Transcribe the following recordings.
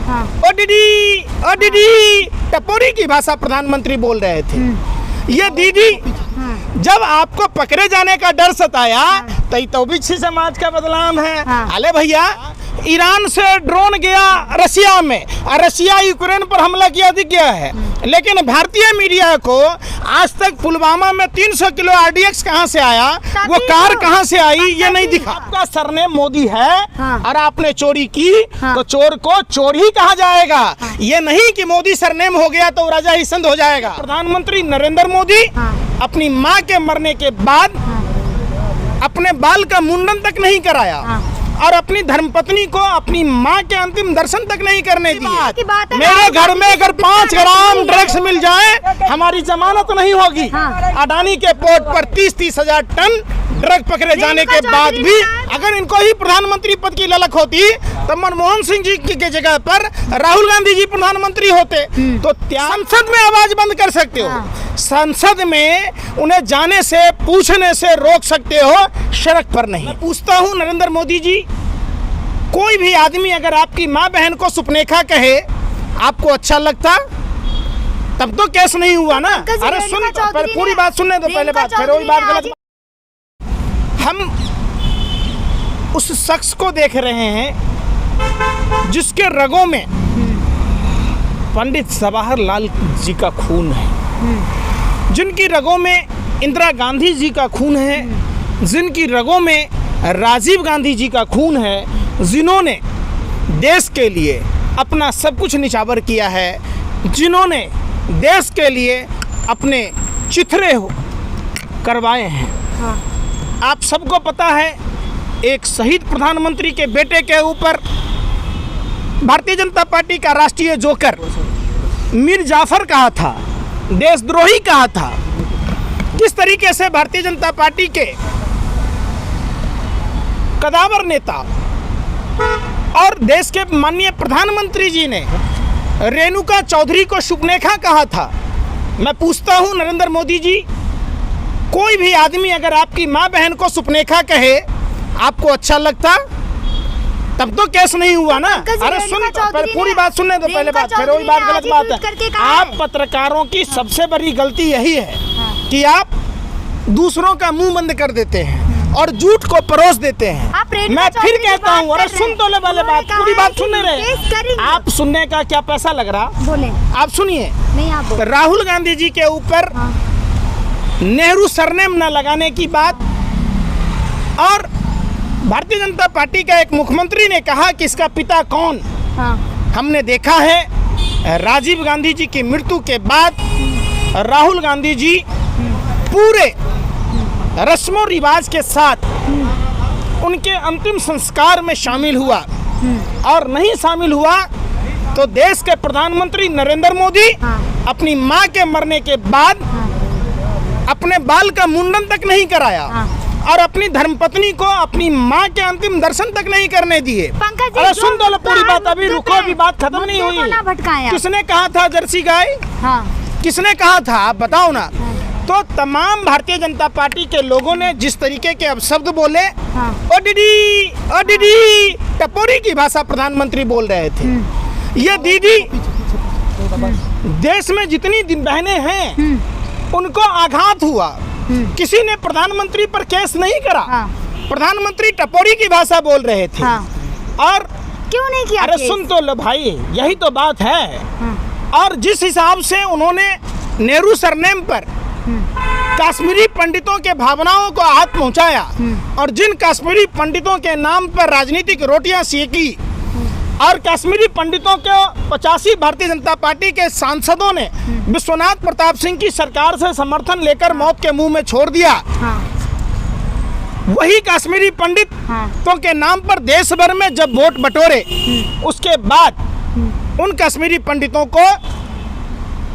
ओ दीदी टपोरी की भाषा प्रधानमंत्री बोल रहे थे। ये दीदी जब आपको पकड़े जाने का डर सताया तो भी छी समाज का बदनाम है। अरे भैया, ईरान से ड्रोन गया रशिया में और रशिया यूक्रेन पर हमला किया दिख गया है, लेकिन भारतीय मीडिया को आज तक पुलवामा में 300 किलो RDX कहां से आया, वो कार कहां से आई, ये नहीं दिखा। आपका सरनेम मोदी है और आपने चोरी की तो चोर को चोर ही कहा जाएगा। ये नहीं कि मोदी सरनेम हो गया तो राजा ही संत हो जाएगा। प्रधानमंत्री नरेंद्र मोदी अपनी माँ के मरने के बाद अपने बाल का मुंडन तक नहीं कराया और अपनी धर्मपत्नी को अपनी माँ के अंतिम दर्शन तक नहीं करने दिए। मेरे घर में अगर 5 ग्राम ड्रग्स मिल जाए हमारी जमानत नहीं होगी। अडानी के पोर्ट पर 30-30 हजार टन ड्रग पकड़े जाने के बाद भी अगर इनको ही प्रधानमंत्री पद की ललक होती तो मनमोहन सिंह जी की जगह पर राहुल गांधी जी प्रधानमंत्री होते। तो संसद में आवाज बंद कर सकते हो, संसद में उन्हें जाने से पूछने से रोक सकते हो, सड़क पर नहीं। पूछता हूँ नरेंद्र मोदी जी, कोई भी आदमी अगर आपकी माँ बहन को सुपनेखा कहे आपको अच्छा लगता? तब तो केस नहीं हुआ ना। अरे सुन, पूरी बात सुनने दो पहले बात, फिर वही बात गलत। हम उस शख्स को देख रहे हैं जिसके रगों में पंडित जवाहरलाल जी का खून है, जिनकी रगों में इंदिरा गांधी जी का खून है, जिनकी रगों में राजीव गांधी जी का खून है, जिन्होंने देश के लिए अपना सब कुछ निछावर किया है, जिन्होंने देश के लिए अपने चिथड़े करवाए हैं। आप सबको पता है एक शहीद प्रधानमंत्री के बेटे के ऊपर भारतीय जनता पार्टी का राष्ट्रीय जोकर मीर जाफर कहा था, देशद्रोही कहा था। किस तरीके से भारतीय जनता पार्टी के कदावर नेता और देश के माननीय प्रधानमंत्री जी ने रेणुका चौधरी को शुभनेखा कहा था। मैं पूछता हूं नरेंद्र मोदी जी, कोई भी आदमी अगर आपकी माँ बहन को सुपनेखा कहे आपको अच्छा लगता? तब तो केस नहीं हुआ ना। अरे सुन, पूरी बात सुनने दो पहले बात, फिर वही बात गलत बात है। आप पत्रकारों की सबसे बड़ी गलती यही है कि आप दूसरों का मुंह बंद कर देते हैं और झूठ को परोस देते हैं। मैं फिर कहता हूँ, अरे सुन तो ले वाले बात, पूरी बात सुनने रहे आप। सुनने का क्या पैसा लग रहा? बोले आप सुनिए। राहुल गांधी जी के ऊपर नेहरू सरनेम न लगाने की बात, और भारतीय जनता पार्टी का एक मुख्यमंत्री ने कहा कि इसका पिता कौन। हमने देखा है राजीव गांधी जी की मृत्यु के बाद राहुल गांधी जी पूरे रस्मों रिवाज के साथ उनके अंतिम संस्कार में शामिल हुआ, और नहीं शामिल हुआ तो देश के प्रधानमंत्री नरेंद्र मोदी अपनी माँ के मरने के बाद अपने बाल का मुंडन तक नहीं कराया और अपनी धर्मपत्नी को अपनी माँ के अंतिम दर्शन तक नहीं करने दिए। अरे सुन दो पूरी बात, अभी रुको, अभी बात खत्म नहीं हुई। किसने कहा था जर्सी गाय? किसने कहा था आप बताओ ना। तो तमाम भारतीय जनता पार्टी के लोगों ने जिस तरीके के अपशब्द बोले, ओ दीदी टपोरी की भाषा प्रधानमंत्री बोल रहे थे। ये दीदी देश में जितनी बहनें हैं उनको आघात हुआ, किसी ने प्रधानमंत्री पर केस नहीं करा। प्रधानमंत्री टपोरी की भाषा बोल रहे थे और क्यों नहीं किया? अरे सुन तो लो भाई, यही तो बात है। और जिस हिसाब से उन्होंने नेहरू सरनेम पर कश्मीरी पंडितों के भावनाओं को आहत पहुंचाया और जिन कश्मीरी पंडितों के नाम पर राजनीतिक रोटियां सेकी और कश्मीरी पंडितों को 85 भारतीय जनता पार्टी के सांसदों ने विश्वनाथ प्रताप सिंह की सरकार से समर्थन लेकर मौत के मुंह में छोड़ दिया, वही कश्मीरी पंडितों के नाम पर देश भर में जब वोट बटोरे, उसके बाद उन कश्मीरी पंडितों को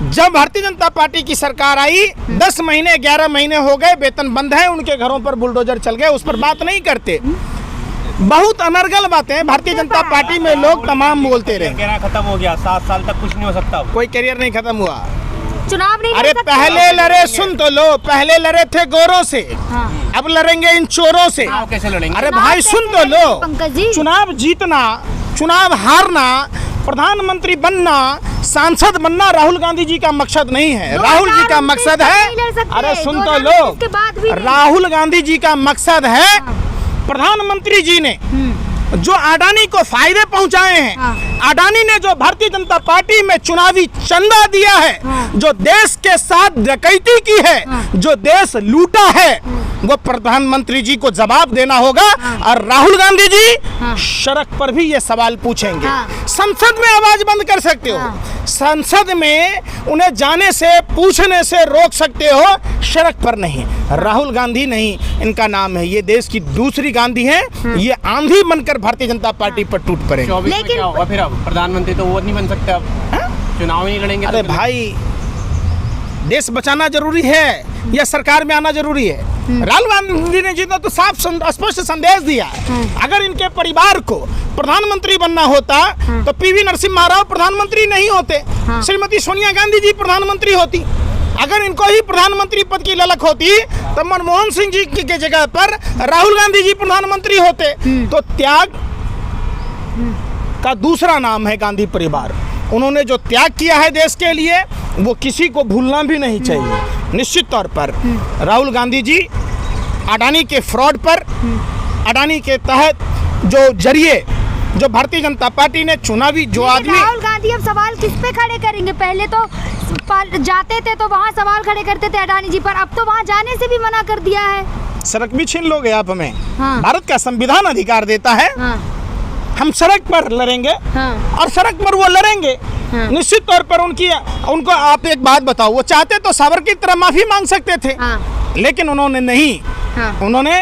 जब भारतीय जनता पार्टी की सरकार आई 10 महीने 11 महीने हो गए, वेतन बंद है, उनके घरों पर बुलडोजर चल गए, उस पर बात नहीं करते। बहुत अनर्गल बातें भारतीय जनता पार्टी में लोग तमाम बोलते रहे। कैरियर खत्म हो गया, 7 साल तक कुछ नहीं हो सकता। कोई कैरियर नहीं खत्म हुआ, चुनाव नहीं। अरे पहले लड़े, सुन तो लो, पहले लड़े थे गोरों से, अब लड़ेंगे इन चोरों से। कैसे लड़ेंगे? अरे भाई सुन तो लो, चुनाव जीतना, चुनाव हारना प्रधानमंत्री बनना, सांसद बनना राहुल गांधी जी का मकसद नहीं है। राहुल जी का मकसद है, अरे सुन तो लो, राहुल गांधी जी का मकसद है, प्रधानमंत्री जी ने जो अडानी को फायदे पहुंचाए हैं, अडानी ने जो भारतीय जनता पार्टी में चुनावी चंदा दिया है, जो देश के साथ डकैती की है, जो देश लूटा है, वो प्रधानमंत्री जी को जवाब देना होगा। और राहुल गांधी जी सड़क पर भी ये सवाल पूछेंगे। संसद में आवाज बंद कर सकते हो, संसद में उन्हें जाने से, पूछने से रोक सकते हो, सड़क पर नहीं। राहुल गांधी नहीं इनका नाम है, ये देश की दूसरी गांधी है। ये आंधी बनकर भारतीय जनता पार्टी पर टूट पड़ेंगे। लेकिन क्या होगा फिर? अब प्रधानमंत्री तो वो नहीं बन सकते, अब चुनाव नहीं लड़ेंगे। अरे भाई, देश बचाना जरूरी है या सरकार में आना जरूरी है? राहुल गांधी ने जी तो साफ स्पष्ट संदेश दिया है। अगर इनके परिवार को प्रधानमंत्री बनना होता तो पीवी नरसिम्हा राव प्रधानमंत्री नहीं होते, श्रीमती सोनिया गांधी जी प्रधानमंत्री होती। अगर इनको ही प्रधानमंत्री पद की ललक होती तो मनमोहन सिंह जी की जगह पर राहुल गांधी जी प्रधानमंत्री होते। तो त्याग का दूसरा नाम है गांधी परिवार। उन्होंने जो त्याग किया है देश के लिए, वो किसी को भूलना भी नहीं चाहिए। निश्चित तौर पर राहुल गांधी जी अडानी के फ्रॉड पर, अडानी के तहत जो जरिए जो भारतीय जनता पार्टी ने चुनावी जो आदमी, राहुल गांधी अब सवाल किस पे खड़े करेंगे? पहले तो जाते थे तो वहाँ सवाल खड़े करते थे अडानी जी पर, अब तो वहाँ जाने से भी मना कर दिया है। सड़क भी छीन लोगे आप हमें? हाँ। भारत का संविधान अधिकार देता है, हाँ। हम सड़क पर लड़ेंगे, हाँ। और सड़क पर वो लड़ेंगे। हाँ। निश्चित तौर पर उनको आप एक बात बताओ, वो चाहते तो सावरकर की तरह माफी मांग सकते थे, हाँ। लेकिन उन्होंने नहीं। हाँ। उन्होंने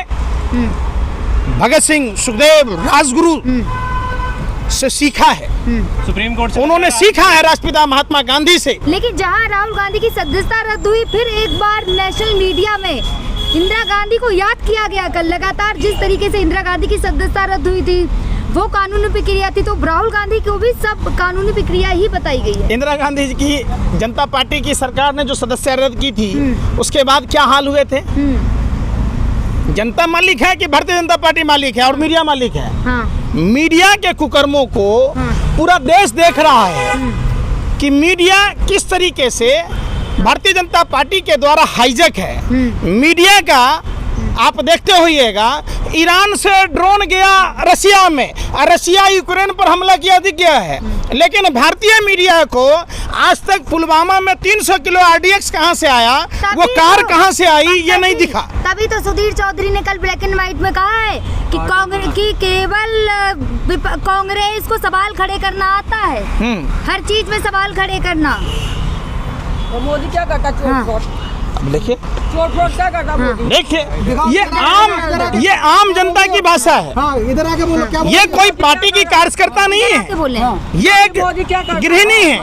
भगत सिंह, सुखदेव, राजगुरु से सीखा है, सुप्रीम कोर्ट से उन्होंने सीखा है राष्ट्रपिता महात्मा गांधी से। लेकिन जहां राहुल गांधी की सदस्यता रद्द हुई, फिर एक बार नेशनल मीडिया में इंदिरा गांधी को याद किया गया। कल लगातार जिस तरीके से इंदिरा गांधी की सदस्यता रद्द हुई थी वो कानूनी प्रक्रिया थी, तो राहुल गांधी को भी सब कानूनी प्रक्रिया ही बताई गई है। इंदिरा गांधी जी की जनता पार्टी की सरकार ने जो सदस्यता रद्द की थी, उसके बाद क्या हाल हुए थे? जनता मालिक है कि भारतीय जनता पार्टी मालिक है और मीडिया मालिक है? हाँ। मीडिया के कुकर्मों को पूरा देश देख रहा है कि मीडिया किस तरीके से भारतीय जनता पार्टी के द्वारा हाईजैक है। मीडिया का आप देखते होइएगा, ईरान से ड्रोन गया रसिया में और रसिया यूक्रेन पर हमला किया दिख गया है, लेकिन भारतीय मीडिया को आज तक पुलवामा में 300 किलो RDX कहां से आया, वो कार कहां से आई, ये नहीं दिखा। तभी तो सुधीर चौधरी ने कल ब्लैक एंड व्हाइट में कहा है कि कांग्रेस की केवल कांग्रेस को सवाल खड़े करना आता है, हर चीज में सवाल खड़े करना। मोदी क्या करता? चोट देखिए, चोट क्या करता? देखिए, ये आम जनता की भाषा है। हाँ, इधर आके बोलो, क्या ये कोई पार्टी की कार्यकर्ता नहीं है, ये एक गृहिणी है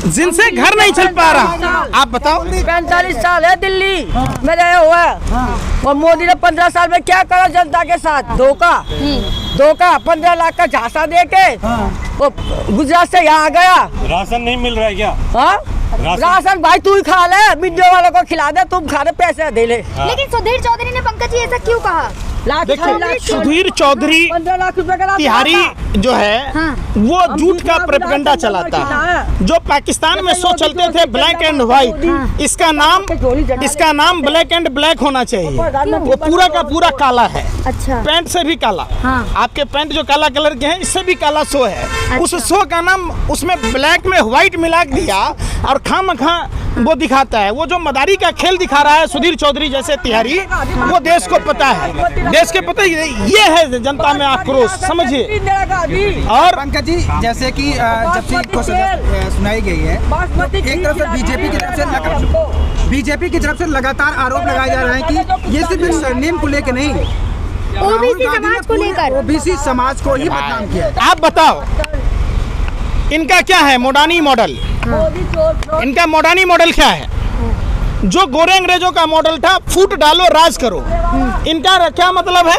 जिनसे घर नहीं चल पा रहा। आप बताओ। 45 साल है दिल्ली में रहे हुआ है, और मोदी ने 15 साल में क्या करा जनता के साथ? धोखा 15 लाख का झांसा दे के वो गुजरात से यहाँ आ गया। राशन नहीं मिल रहा है क्या? हाँ, राशन भाई तू ही खा ले, मीडिया वालों को खिला दे, तुम खा दे, पैसे दे ले। लेकिन सुधीर चौधरी ने पंकज जी ऐसा क्यों कहा? देखिए, सुधीर चौधरी 15 लाख रुपए का तिहारी जो है, वो झूठ का प्रोपेगेंडा चलाता है। जो पाकिस्तान में शो चलते थे ब्लैक एंड व्हाइट, इसका नाम ब्लैक एंड ब्लैक होना चाहिए। वो पूरा का पूरा काला है। अच्छा। पैंट से भी काला। हाँ। आपके पैंट जो काला कलर के हैं, इससे भी काला शो है। अच्छा। उस शो का नाम उसमें ब्लैक में व्हाइट मिला दिया और खामखा वो दिखाता है। वो जो मदारी का खेल दिखा रहा है सुधीर चौधरी जैसे तिहारी, वो देश को पता है, देश के पता ये है जनता में आक्रोश, समझिए। और पंकज जी, जैसे कि जब से इनको सजा सुनाई गई है, तो एक तरफ से बीजेपी की तरफ से लगातार आरोप लगाए जा रहे हैं कि ये सिर्फ सरनेम को लेकर नहीं, ओबीसी समाज को लेकर, ओबीसी समाज को ही बदनाम किया। आप बताओ, इनका क्या है मोडानी मॉडल? इनका मोडानी मॉडल क्या है? जो गोरे अंग्रेजों का मॉडल था, फूट डालो राज करो। इनका क्या मतलब है?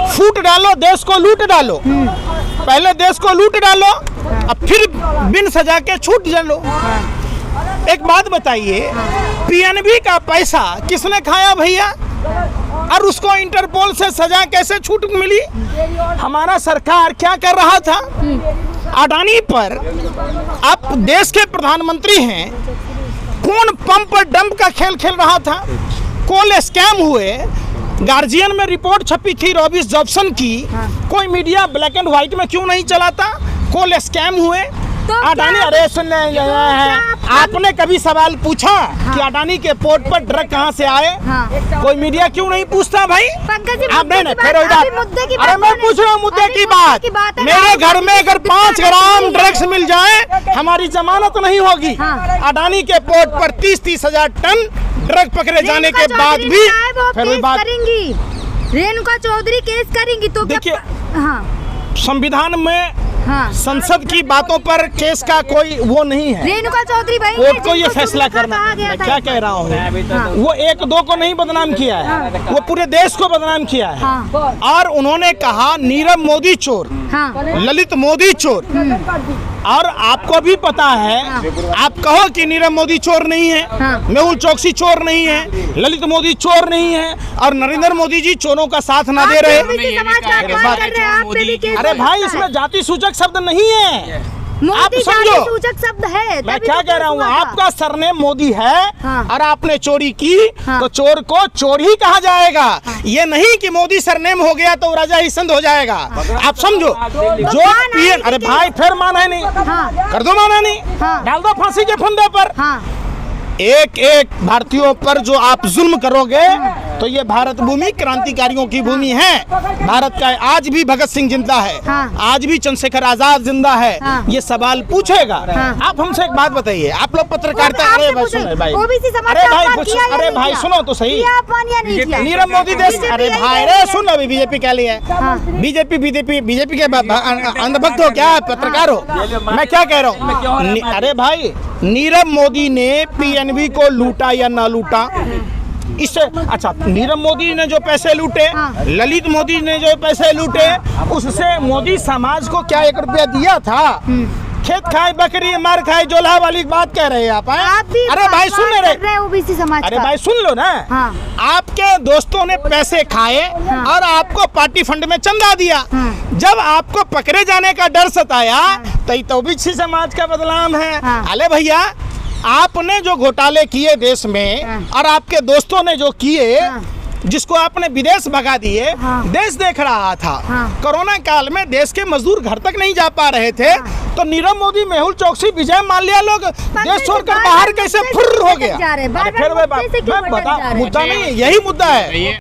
फूट डालो, देश को लूट डालो। पहले देश को लूट डालो, अब फिर बिन सजा के छूट डालो। एक बात बताइए, PNB का पैसा किसने खाया भैया? और उसको इंटरपोल से सजा कैसे छूट मिली? हमारा सरकार क्या कर रहा था? अडानी पर आप देश के प्रधानमंत्री हैं, कौन पंप और डंप का खेल खेल रहा था? कोल स्कैम हुए, गार्जियन में रिपोर्ट छपी थी रॉबिस जॉब्सन की, कोई मीडिया ब्लैक एंड व्हाइट में क्यों नहीं चलाता? कोल स्कैम हुए, तो अडानी, अरे सुन ले, आपने कभी सवाल पूछा कि अडानी के पोर्ट पर ड्रग कहाँ से आए? कोई मीडिया क्यों नहीं पूछता भाई? पंकज जी, आप मुद्दे नहीं की फिर बात- वही अभी मुद्दे की बात, अरे बात मैं नहीं। पूछ रहा हूँ मुद्दे अरे की मुद्दे बात। की बात है, मेरे राहुल घर में गांधी अगर की 5 ग्राम कितना ड्रग्स मिल जाए, हमारी जमानत नहीं होगी। अडानी के पोर्ट पर 30-30 हजार टन ड्रग पकड़े जाने के बाद भी फिर वही बात। करेंगी, रेणुका चौधरी केस करेंगी तो क्या? देखिए, हाँ संविधान में हाँ, संसद की बातों पर केस का कोई वो नहीं है। रेणुका चौधरी भाई कोर्ट को ये फैसला करना। मैं क्या कह रहा हूँ, वो 1-2 को नहीं बदनाम किया है, वो पूरे देश को बदनाम किया है। हाँ और उन्होंने कहा नीरव मोदी चोर, हाँ ललित मोदी चोर। और आपको भी पता है, आप कहो कि नीरव मोदी चोर नहीं है, हाँ। मेहुल चोकसी चोर नहीं है, ललित मोदी चोर नहीं है, और नरेंद्र मोदी जी चोरों का साथ ना दे रहे। ओबीसी समाज का अपमान कर रहे हैं, आप पे भी केस अरे हो भाई, सकता है। इसमें जाति सूचक शब्द नहीं है। मोदी आप समझो। जाति सूचक शब्द है, मैं तभी क्या तो कह रहा हूँ, केस हुआ था। आपका सरनेम मोदी है, हाँ। और आपने चोरी की, हाँ। तो चोर को चोर ही कहा जाएगा। ये नहीं कि मोदी सरनेम हो गया तो राजा ही संत हो जाएगा। आप समझो, जो मान आए पीएम, अरे कि- भाई फिर माना ही नहीं, हाँ। कर दो माना नहीं, हाँ। डाल दो फांसी के फंदे पर। हाँ एक एक भारतीयों पर जो आप जुल्म करोगे, तो ये भारत भूमि क्रांतिकारियों की भूमि है। भारत का आज भी भगत सिंह जिंदा है, हाँ। आज भी चंद्रशेखर आजाद जिंदा है। हाँ। ये सवाल पूछेगा। हाँ। आप हमसे एक बात बताइए, आप लोग पत्रकारिता, आपसे अरे भाई पूछे, सुनो भाई, ओबीसी समाज अरे का भाई अपमान किया या अरे नहीं भाई किया? सुनो तो सही। किया अपमान या नहीं किया? नीरव मोदी देश, बीजेपी अरे यही भाई कह रही रे सुन, अभी बीजेपी क्या लिया है? बीजेपी बीजेपी के अंधभक्त हो क्या? पत्रकार हो? मैं क्या कह रहा हूँ, अरे भाई, नीरव मोदी ने पीएनबी को लूटा या ना लूटा, इससे अच्छा, नीरव मोदी ने जो पैसे लूटे, हाँ। ललित मोदी ने जो पैसे लूटे, उससे मोदी समाज को क्या 1 रुपया दिया था? खेत खाए बकरी मार खाए जोला वाली बात कह रहे हैं आप, हैं? आप भी अरे भाई सुन अपमान रहे, कर रहे हैं ओबीसी समाज अरे का। भाई सुन लो ना, हाँ। आपके दोस्तों ने पैसे खाए और आपको पार्टी फंड में चंदा दिया। जब आपको पकड़े जाने का डर सताया, तो ओबीसी समाज का बदनाम है। हाँ। अरे भैया, आपने जो घोटाले किए देश में, और आपके दोस्तों ने जो किए, जिसको आपने विदेश भगा दिए, देश देख रहा था। कोरोना काल में देश के मजदूर घर तक नहीं जा पा रहे थे, तो नीरव मोदी, मेहुल चोकसी, विजय माल्या लोग देश छोड़कर बाहर कैसे फुर्र हो गया? जा रहे हैं, अरे फिर बार-बार मुद्दे से क्यों मैं भटक बता, जा रहे हैं? मुद्दा नहीं है, यही मुद्दा है।